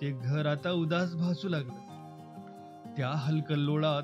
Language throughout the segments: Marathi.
ते घर आता उदास भासू लागलं. त्या हलकल्लोळात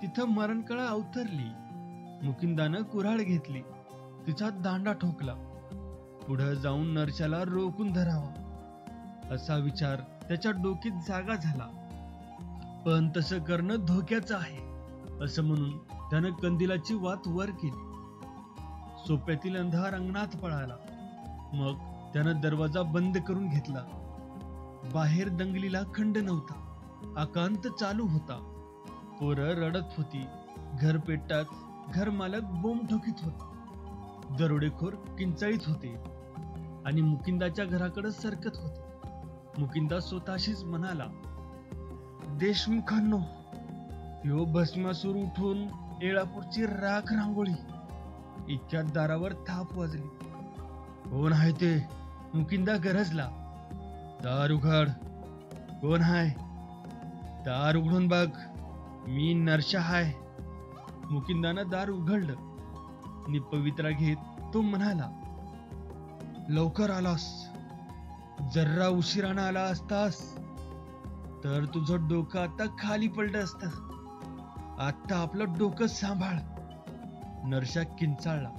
तिथं मरणकळा अवतरली. मुकिंदानं कुऱ्हाड घेतली, तिचा दांडा ठोकला. पुढे जाऊन नरशाला रोखून धरावा असा विचार त्याच्या डोकीत जागा झाला. पण तसं करणं धोक्याचं आहे असं म्हणून त्यानं कंदिलाची वात वर केली. सोप्यातील अंधार अंगणात पळाला. मग त्यानं दरवाजा बंद करून घेतला. बाहेर दंगलीला खंड नव्हता. आकांत चालू होता. पोरं रडत होती. घर पेटताच घर मालक बोंब ठोकीत होता. दरोडेखोर किंचाळीत होते आणि मुकिंदाच्या घराकडे सरकत होते. मुकिंदा स्वतःशीच म्हणाला, देशमुखांनो, ह्यो भस्मासूर उठून येळापूरची राख रांगोळी. इतक्यात दारावर थाप वाजली. कोण आहे ते? मुकिंदा गरजला. दार उघड. कोण हाय? दार उघडून बघ. मी नरशा हाय. मुकिंदानं दार उघडलं आणि पवित्रा घेत तो म्हणाला, लवकर आलास. जर्रा उशिरानं आला असतास तर तुझं डोकं आता खाली पडलं असतं. आता आपलं डोकं सांभाळ. नरशा किंचाळला.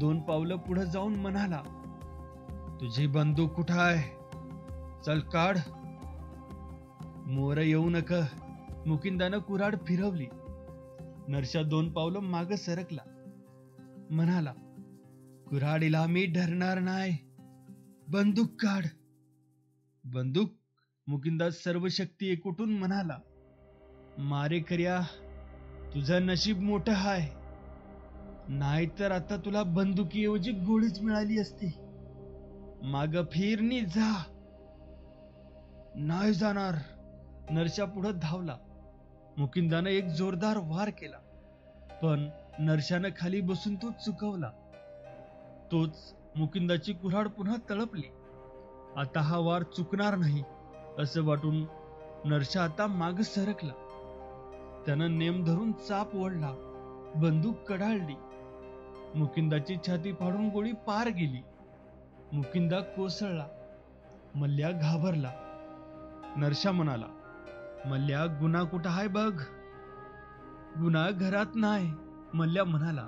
2 पावलं पुढे जाऊन म्हणाला, तुझी बंदूक कुठं आहे? चल काढ. मोर येऊ नका. मुकिंदानं कुऱ्हाड फिरवली. नरशा 2 पावलं माग सरकला. म्हणाला, कुऱ्हाडीला मी धरणार नाही. बंदूक काढ. बंदूक? मुकिंदा सर्व शक्ती एकवटून म्हणाला, मारेकऱ्या, तुझं नशीब मोठं हाय. नाहीतर आता तुला बंदुकीऐवजी गोळीच मिळाली असती. माग फिरनी जा. नाही जाणार. नरशा पुढे धावला. मुकिंदानं एक जोरदार वार केला, पण नरशानं खाली बसून तो चुकवला. तोच मुकिंदाची कुऱ्हाड पुन्हा तळपली. आता हा वार चुकणार नाही असं वाटून नरशा आता माग सरकला. त्यानं नेम धरून चाप ओढला. बंदूक कडाळली. मुकिंदाची छाती फाडून गोळी पार गेली. मुकिंदा कोसळला. मल्ल्या घाबरला. नरशा म्हणाला, मल्ल्या, गुन्हा कुठं आहे बघ. गुन्हा घरात नाही. मल्ल्या म्हणाला,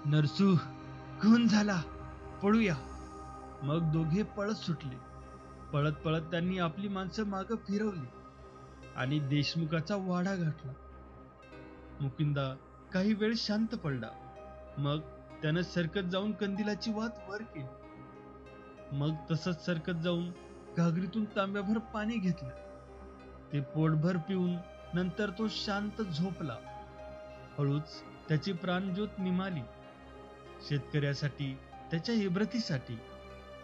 नरसू, खून झाला, पळूया. मग दोघे पळत सुटले. पळत पळत त्यांनी आपली माणसं माग फिरवली आणि देशमुखाचा वाडा गाठला. मुकिंदा काही वेळ शांत पडला. मग त्यानं सरकत जाऊन कंदिलाची वात वर केली. मग तसंच सरकत जाऊन घागरीतून तांब्याभर पाणी घेतलं. ते पोटभर पिऊन नंतर तो शांत झोपला. हळूच त्याची प्राणज्योत निमाली. शेतकऱ्यासाठी, त्याच्या इब्रतीसाठी,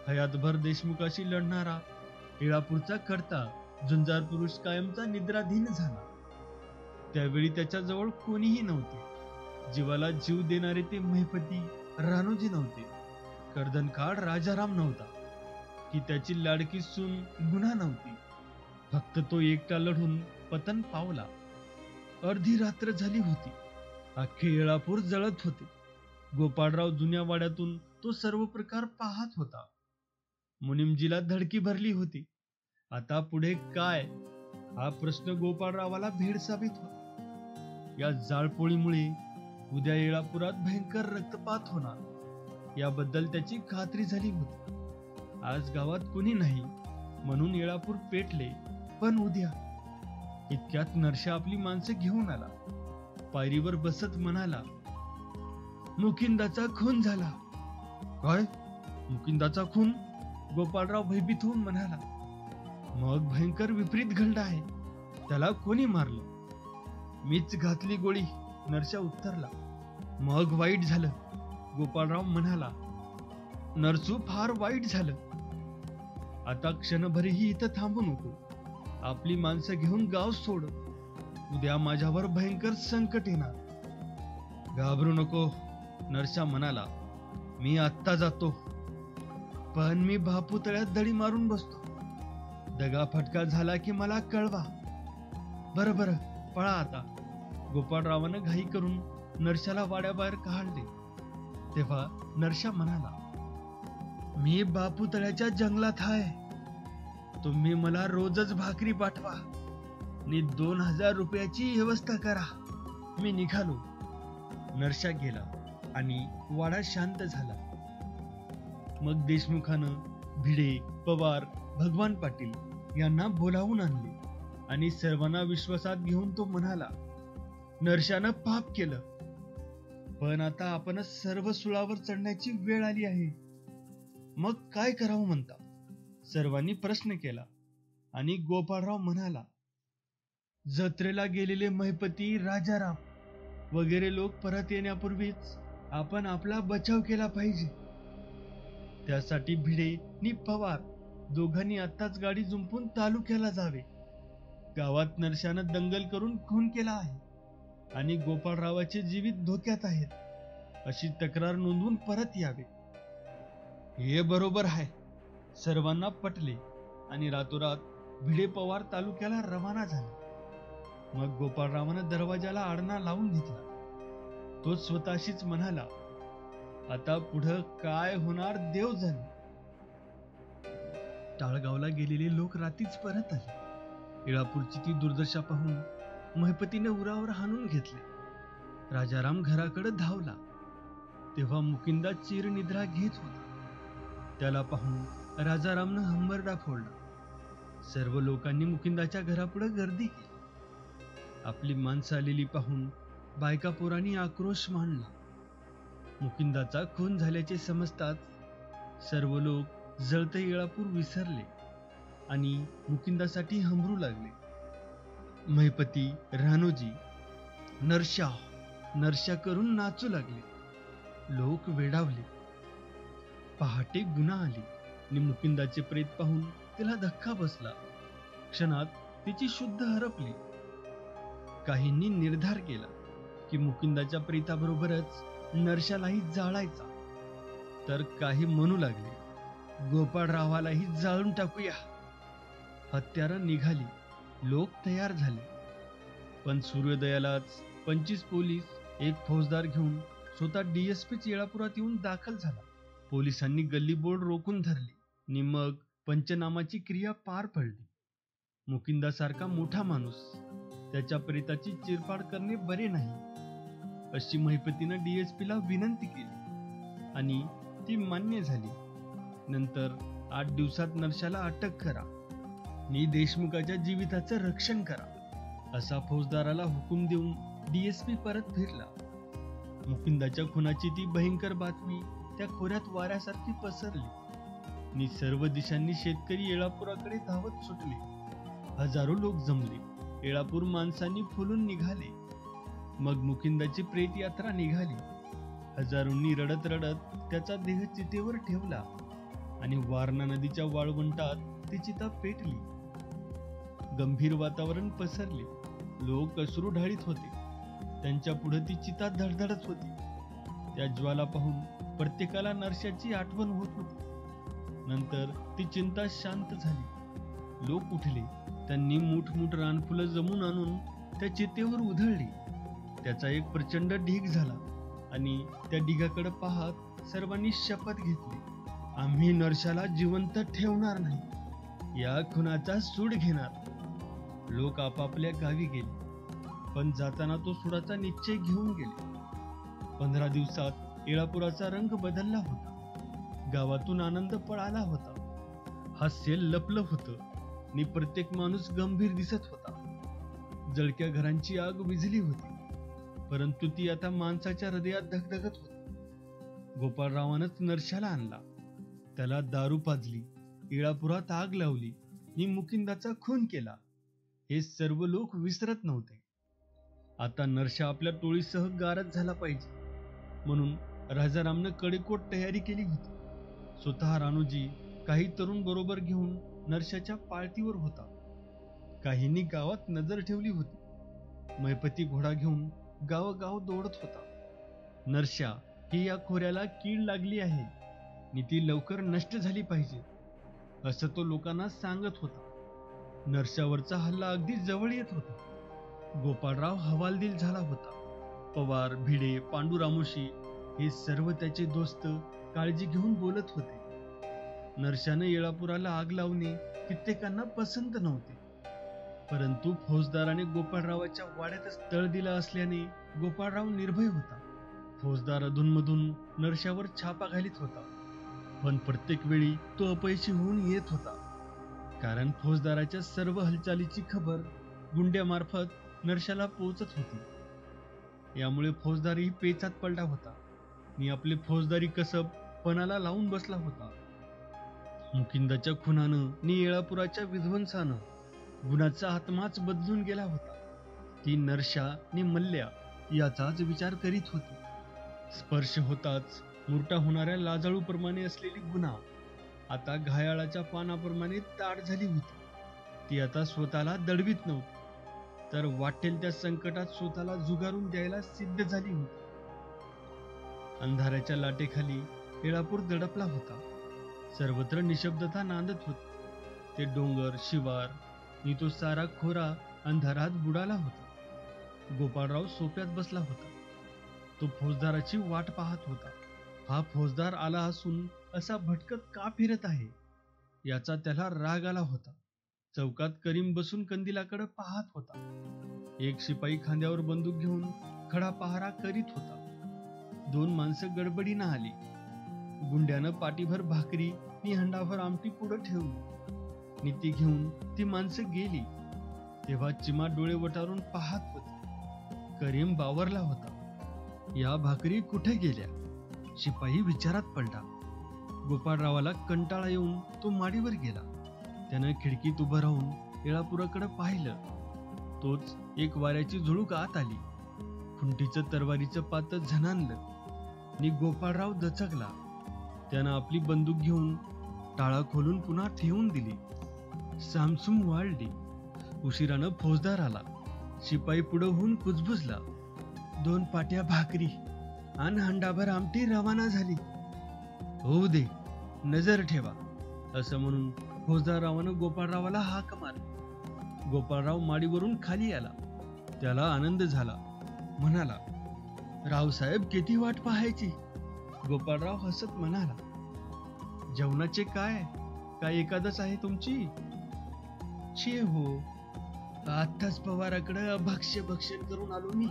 हयातभर देशमुखाशी लढणारा येळापूरचा करता झुंजार पुरुष कायमचा निद्राधीन झाला. त्यावेळी त्याच्या जवळ कोणीही नव्हते. जीवाला जीव देणारे ते महिपती राणोजी नव्हते. कर्दनकाळ राजाराम नव्हता की त्याची लाडकी सून गुन्हा नव्हती. फक्त तो एकटा लढून पतन पावला. अर्धी रात्र झाली होती. अख्खे येळापूर जळत होते. गोपाळराव जुन्या वाड्यातून तो सर्व प्रकार पाहत होता. मुनिमजीला धडकी भरली होती. आता पुढे काय, हा प्रश्न गोपाळरावाला भेडसावीत होता. या जाळपोळीमुळे उद्या येळापुरात भयंकर रक्तपात होणार याबद्दल त्याची खात्री झाली होती. आज गावात कुणी नाही म्हणून येळापूर पेटले, पण उद्या. इतक्यात नरशा आपली माणसं घेऊन आला. पायरीवर बसत म्हणाला, मुकिंदाचा खून झाला. काय? मुकिंदाचा खून? गोपाळराव भयभीत होऊन म्हणाला. मग भयंकर विपरीत घडलं आहे. त्याला कोणी मारलं? मीच घातली गोळी. नरशा उत्तरला. मग वाईट झालं. गोपाळराव म्हणाला. नरसू, फार वाईट झालं. आता क्षणभरही इथं थांबू नको. आपली माणसं घेऊन गाव सोड. उद्या माझ्यावर भयंकर संकट येणार. घाबरू नको. नरशा म्हणाला, मी आत्ता जातो, पण मी बापू तळ्यात दडी मारून बसतो. दगा फटका झाला की मला कळवा. बरं बरं, पळा आता. गोपाळरावानं घाई करून नरशाला वाड्याबाहेर काढले. तेव्हा नरशा म्हणाला, मी बापू तळ्याच्या जंगलात आहे. तुम्ही मला रोजच भाकरी पाठवा आणि 2000 रुपयाची व्यवस्था करा. मी निघालो. नरशा गेला आणि वाडा शांत झाला. मग देशमुखानं भिडे, पवार, भगवान पाटील यांना बोलावून आणले आणि सर्वांना विश्वासात घेऊन तो म्हणाला, नरशानं पाप केलं, पण आता आपण सर्व सुळावर चढण्याची वेळ आली आहे. मग काय करावं म्हणता? सर्वांनी प्रश्न केला आणि गोपाळराव म्हणाला, जत्रेला गेलेले महिपती, राजाराम वगैरे लोक परत येण्यापूर्वीच आपण आपला बचाव केला पाहिजे. त्यासाठी भिडे आणि पवार दोघांनी आत्ताच गाडी जुंपून तालुक्याला जावे. गावात नरशानं दंगल करून खून केला आहे आणि गोपाळरावाचे जीवित धोक्यात आहेत, अशी तक्रार नोंदवून परत यावे. हे बरोबर आहे. सर्वांना पटले आणि रातोरात भिडे पवार तालुक्याला रवाना झाले. मग गोपाळरावानं दरवाजाला आडना लावून घेतला. तो स्वतःशीच म्हणाला, आता पुढं काय होणार देव जाणे. टाळगावला गेलेले लोक रात्रीच परत आले. इळापूरची ती दुर्दशा पाहून महिपतीने उरावर हाणून घेतले. राजाराम घराकडे धावला तेव्हा मुकिंदा चिरनिद्रा घेत होता. त्याला पाहून राजारामनं हंबरडा फोडला. सर्व लोकांनी मुकिंदाच्या घरापुढे गर्दी केली. आपली माणसं आलेली पाहून बायका पोरांनी आक्रोश मांडला. मुकिंदाचा खून झाल्याचे समजताच सर्व लोक जळते इळापूर विसरले आणि मुकिंदासाठी हंबरू लागले. महिपती, रानोजी नरशा नरशा करून नाचू लागले. लोक वेडावले. पहाटे गुन्हा आली आणि मुकिंदाचे प्रेत पाहून तिला धक्का बसला. क्षणात तिची शुद्ध हरपली. काहींनी निर्धार केला की मुकिंदाच्या प्रेताबरोबरच नरशालाही जाळायचा. तर काही म्हणू लागले, गोपाळरावालाही जाळून टाकूया. हत्यारं निघाली. लोक तयार झाले. पण सूर्योदयालाच 25 पोलीस, एक फौजदार घेऊन स्वतः DSP इळापुरात येऊन दाखल झाला. पोलिसांनी गल्लीबोळ रोखून धरली आणि मग पंचनामाची क्रिया पार पडली. मुकिंदासारखा मोठा माणूस, त्याच्या प्रेताची चिरफाड करणे बरे नाही, अशी महिपतीनं DSPला विनंती केली आणि ती मान्य झाली. नंतर 8 दिवसात नरशाला अटक करा आणि देशमुखाच्या जीविताचं रक्षण करा, असा फौजदाराला हुकूम देऊन DSP परत फिरला. मुकिंदाच्या खुनाची ती भयंकर बातमी त्या खोऱ्यात वाऱ्यासारखी पसरली आणि सर्व दिशांनी शेतकरी इळापुराकडे धावत सुटले. हजारो लोक जमले. इळापूर माणसांनी फुलून निघाले. मग मुकिंदाची प्रेत यात्रा निघाली. हजारोंनी रडत रडत त्याचा देह चितेवर ठेवला आणि वारणा नदीच्या वाळवंटात ती चिता पेटली. गंभीर वातावरण पसरले. लोक अश्रू ढाळीत होते. त्यांच्या पुढे ती चिता धडधडत होती. त्या ज्वाला पाहून प्रत्येकाला नरशाची आठवण होत होती. नंतर ती चिंता शांत झाली. लोक उठले. त्यांनी मुठमुठ रानफुलं जमून आणून त्या चितेवर उधळली. त्याचा एक प्रचंड ढीग झाला आणि त्या ढिगाकडे पाहत सर्वांनी शपथ घेतली, आम्ही नरशाला जिवंत ठेवणार नाही, या खुनाचा सूड घेणार. लोक आपापल्या गावी गेले, पण जाताना तो सुडाचा निश्चय घेऊन गेले. 15 दिवसात इळापुराचा रंग बदलला होता. गावातून आनंद पळाला होता. हास्य लपलं होतं आणि प्रत्येक माणूस गंभीर दिसत होता. जळक्या घरांची आग विझली होती, परंतु ती आता माणसाच्या हृदयात धगधगत होती. गोपाळरावानंच नरशाला आणला. त्याला दारू पाजली, इळापुरात आग लावली आणि मुकिंदाचा खून केला. हे सर्व लोक विसरत नव्हते. आता नरशा आपल्या टोळीसह गारद झाला पाहिजे म्हणून राजारामनं कडेकोट तयारी केली होती. स्वतः रानोजी काही तरुण बरोबर घेऊन नरशाच्या पाळतीवर होता. काहींनी गावात नजर ठेवली होती. महिपती घोडा घेऊन गावोगाव दौडत होता. नरशा ही या खोऱ्याला कीड लागली आहे आणि ती लवकर नष्ट झाली पाहिजे, असं तो लोकांना सांगत होता. नरशावरचा हल्ला अगदी जवळ येत होता. गोपाळराव हवालदिल झाला होता. पवार, भिडे, पांडुरामोशी हे सर्व त्याचे दोस्त काळजी घेऊन बोलत होते. नरशाने येळापुराला आग लावणे कित्येकांना पसंत नव्हते, परंतु फौजदाराने गोपाळरावाच्या वाड्यातच तळ दिला असल्याने गोपाळराव निर्भय होता. फौजदार अधूनमधून नरशावर छापा घालीत होता, पण प्रत्येक वेळी तो अपयशी होऊन येत होता, कारण फौजदाराच्या सर्व हालचालीची खबर गुंड्यामार्फत नरशाला पोहोचत होती. यामुळे फौजदारही पेचात पडला होता आणि आपले फौजदारी कसब पणाला लावून बसला होता. मुकिंदाच्या खुनानं आणि येळापुराच्या विध्वंसानं गुणाचा आत्माच बदलून गेला होता. ती नरशा आणि मल्ल्या याचाच विचार करीत होती. स्पर्श होताच मुरटा होणाऱ्या लाजाळूप्रमाणे असलेली गुन्हा आता घायाळाच्या पानाप्रमाणे ताट झाली होती. ती आता स्वतःला दडवीत नव्हती, तर वाटेल त्या संकटात स्वतःला झुगारून द्यायला सिद्ध झाली होती. अंधाराच्या लाटेखाली येळापूर दडपला होता. सर्वत्र निशब्दता नांदत होती. ते डोंगर, शिवार आणि तो सारा खोरा अंधारात बुडाला होता. गोपाळराव सोप्यात बसला होता. तो फौजदाराची वाट पाहत होता. हा फौजदार आला असून असा भटकत का फिरत आहे, याचा त्याला राग आला होता. चौकात करीम बसून कंदिलाकडे पाहत होता. एक शिपाई खांद्यावर बंदूक घेऊन खडा पहारा करीत होता. 2 माणसं गडबडीनं आली. गुंड्यानं पाठीभर भाकरी आणि हंडाभर आमटी पुढे ठेवली आणि ती घेऊन ती माणसं गेली. तेव्हा चिमा डोळे वटारून पाहत होती. करीम बावरला होता. या भाकरी कुठे गेल्या? शिपाई विचारात पडला. गोपाळरावाला कंटाळा येऊन तो माडीवर गेला. त्यानं खिडकीत उभं राहून येळापुराकडे पाहिलं. तोच एक वाऱ्याची झुळूक आत आली. खुंटीचं तरवारीचं पात झणानलं आणि गोपाळराव दचकला. त्यानं आपली बंदूक घेऊन टाळा खोलून पुन्हा ठेवून दिली. सामसूम वाढली. उशिरानं फौजदार आला. शिपाई पुढं होऊन कुजबुजला. 2 पाट्या भाकरी आणि हंडाभर आमटी रवाना झाली. होऊ दे, नजर ठेवा, असं म्हणून फौजदारावानं गोपाळरावाला हाक मारली. गोपाळराव माडीवरून खाली आला. त्याला आनंद झाला. म्हणाला, रावसाहेब किती वाट पाहायची? गोपाळराव हसत म्हणाला, जेवणाचे काय एकादश आहे तुमची? छे हो, आत्ताच पवाराकडे अभक्ष्य भक्षण करून आलो मी,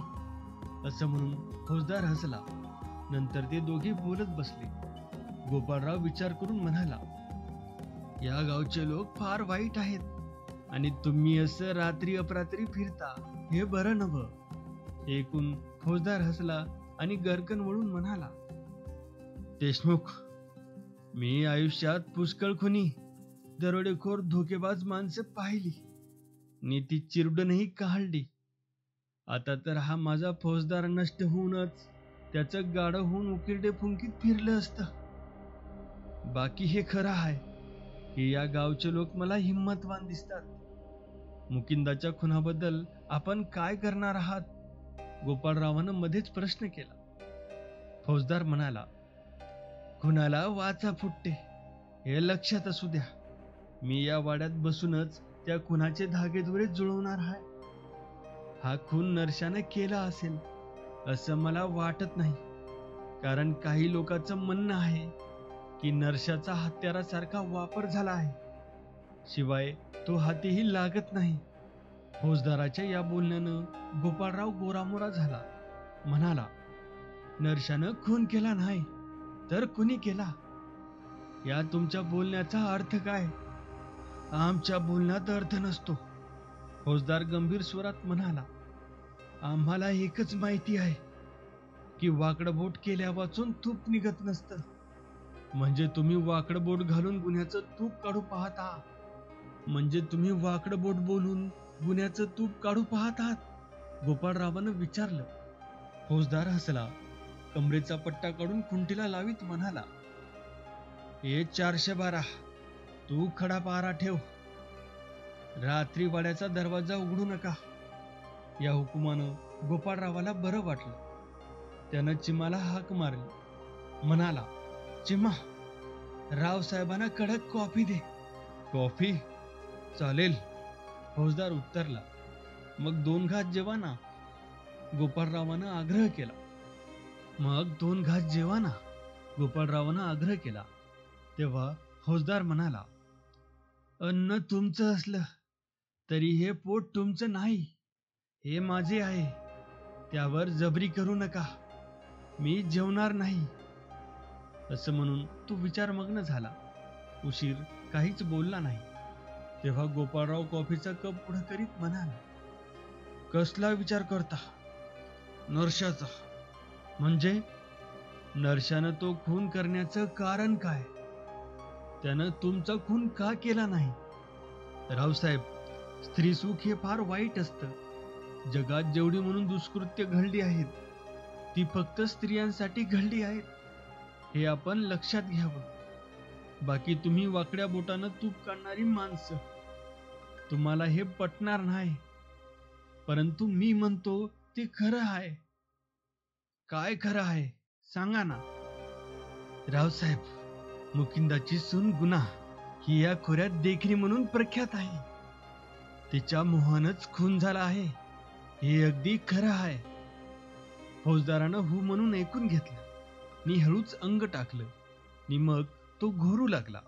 असं म्हणून फौजदार हसला. नंतर ते दोघे बोलत बसले. गोपाळराव विचार करून म्हणाला, या गावचे लोक फार वाईट आहेत आणि तुम्ही असं रात्री अपरात्री फिरता हे बरं नव्ह. ऐकून फौजदार हसला आणि गरकन वळून म्हणाला, देशमुख, मी आयुष्यात पुष्कळ खुनी, दरोडेखोर, धोकेबाज माणसं पाहिली आणि ती चिरडूनही काढली. आता तर हा माझा फौजदार नष्ट होऊनच त्याचं गाडं होऊन उकिरडे फुंकीत फिरलं असतं. बाकी हे खरं आहे की या गावचे लोक मला हिंमतवान दिसतात. मुकिंदाच्या खुनाबद्दल आपण काय करणार आहात? गोपाळरावानं मध्येच प्रश्न केला. फौजदार म्हणाला, खुनाला वाचा फुटते हे लक्षात असू द्या. मी या वाड्यात बसूनच त्या खुनाचे धागेदोरे जुळवणार आहे. हा खून नरशाने केला असेल असं मला वाटत नाही, कारण काही लोकांचं म्हणणं आहे की नरशाचा हत्यारासारखा वापर झाला आहे. शिवाय तो हातीही लागत नाही. फौजदाराच्या या बोलण्यानं गोपाळराव गोरामोरा झाला. म्हणाला, नरशानं खून केला नाही तर कुणी केला? या तुमच्या बोलण्याचा अर्थ काय? आमच्या बोलण्यात अर्थ नसतो. फौजदार गंभीर स्वरात म्हणाला, आम्हाला एकच माहिती आहे की वाकडं बोट केल्या वाचून तूप निघत नसतं. म्हणजे तुम्ही वाकडं बोट घालून गुन्ह्याचं तूप काढू पाहता? म्हणजे तुम्ही वाकडं बोट बोलून गुन्ह्याचं तूप काढू पाहत आहात? गोपाळरावानं विचारलं. फौजदार हसला. कमरेचा पट्टा काढून खुंटीला लावीत म्हणाला, हे 412, तू खडा पहारा ठेव. रात्री वाड्याचा दरवाजा उघडू नका. या हुकुमानं गोपाळरावाला बरं वाटलं. त्यानं चिमाला हाक मारली. म्हणाला, चिमा, रावसाहेबांना कडक कॉफी दे. कॉफी? चालेल. फौजदार उत्तरला. मग 2 घास जेवा ना. गोपाळरावानं आग्रह केला. मग 2 घास जेवा ना, गोपाळरावानं आग्रह केला. तेव्हा फौजदार म्हणाला, अन्न तुमचं असलं तरी हे पोट तुमचं नाही, हे माझे आहे. त्यावर जबरी करू नका, मी जेवणार नाही. असं म्हणून तो विचारमग्न झाला. उशीर काहीच बोलला नाही. तेव्हा गोपाळराव कॉफीचा कप पुढे करीत म्हणाला, कसला विचार करता? नरशाचा. म्हणजे? नरशानं तो खून करण्याचं कारण काय? त्यानं तुमचा खून का केला नाही? रावसाहेब, स्त्रीसुख हे फार वाईट असतं. जगात जेवढी म्हणून दुष्कृत्य घडली आहेत, ती फक्त स्त्रियांसाठी घडली आहेत, हे आपण लक्षात घ्यावं. बाकी तुम्ही वाकड्या बोटानं तूप काढणारी माणसं, तुम्हाला हे पटणार नाही, परंतु मी म्हणतो ते खरं आहे. काय खरं आहे सांगा ना. रावसाहेब, मुकिंदाची सून गुना ही या खोऱ्यात देखणी म्हणून प्रख्यात आहे. तिच्या मोहानच खून झाला आहे, हे अगदी खरं आहे. फौजदारानं हू म्हणून ऐकून घेतलं. मी हळूच अंग टाकलं, नि मग तो घोरू लागला.